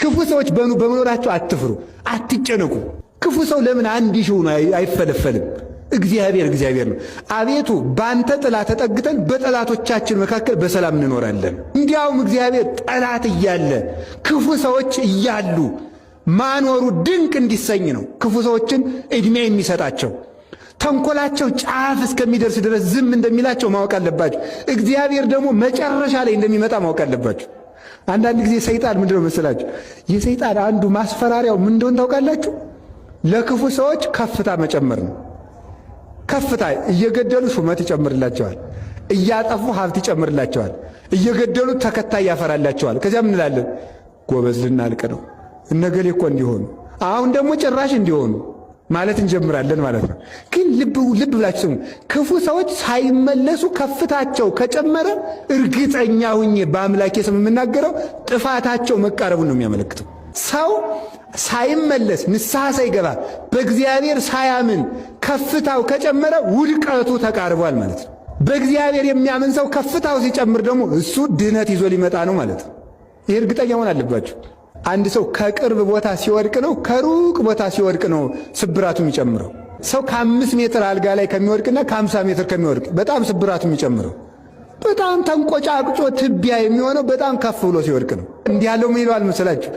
ክፉ ሰዎች በመኖራቸው አትፍሩ፣ አትጨነቁ። ክፉ ሰው ለምን አንድ ሺህ ሆኖ አይፈለፈልም? እግዚአብሔር ነው። አቤቱ ባንተ ጥላ ተጠግተን በጠላቶቻችን መካከል በሰላም እንኖራለን። እንዲያውም እግዚአብሔር ጠላት እያለ ክፉ ሰዎች እያሉ ማኖሩ ድንቅ እንዲሰኝ ነው ክፉ ሰዎችን ዕድሜ የሚሰጣቸው። ተንኮላቸው ጫፍ እስከሚደርስ ድረስ ዝም እንደሚላቸው ማወቅ አለባቸው። እግዚአብሔር ደግሞ መጨረሻ ላይ እንደሚመጣ ማወቅ አለባቸው። አንዳንድ ጊዜ ሰይጣን ምንድነው መሰላችሁ? የሰይጣን አንዱ ማስፈራሪያው ምን እንደሆነ ታውቃላችሁ? ለክፉ ሰዎች ከፍታ መጨመር ነው። ከፍታ እየገደሉ ሹመት ይጨምርላቸዋል፣ እያጠፉ ሀብት ይጨምርላቸዋል፣ እየገደሉ ተከታይ ያፈራላቸዋል። ከዚያ ምን እንላለን? ጎበዝ ልናልቅ ነው፣ እነገሌ እኮ እንዲሆኑ፣ አሁን ደግሞ ጭራሽ እንዲሆኑ ማለት እንጀምራለን ማለት ነው። ግን ልብ ብላችሁ ስሙ። ክፉ ሰዎች ሳይመለሱ ከፍታቸው ከጨመረ እርግጠኛ ሁኜ በአምላኬ ስም የምናገረው ጥፋታቸው መቃረቡን ነው የሚያመለክተው። ሰው ሳይመለስ ንስሐ ሳይገባ በእግዚአብሔር ሳያምን ከፍታው ከጨመረ ውድቀቱ ተቃርቧል ማለት ነው። በእግዚአብሔር የሚያምን ሰው ከፍታው ሲጨምር ደግሞ እሱ ድነት ይዞ ሊመጣ ነው ማለት ነው። ይህ እርግጠኛ መሆን አለባችሁ። አንድ ሰው ከቅርብ ቦታ ሲወድቅ ነው ከሩቅ ቦታ ሲወድቅ ነው ስብራቱ የሚጨምረው። ሰው ከ5 ሜትር አልጋ ላይ ከሚወድቅና ከ50 ሜትር ከሚወድቅ በጣም ስብራቱ የሚጨምረው። በጣም ተንቆጫቅጮ ትቢያ የሚሆነው በጣም ከፍ ብሎ ሲወድቅ ነው። እንዲህ ያለው ምን ይለዋል መሰላችሁ?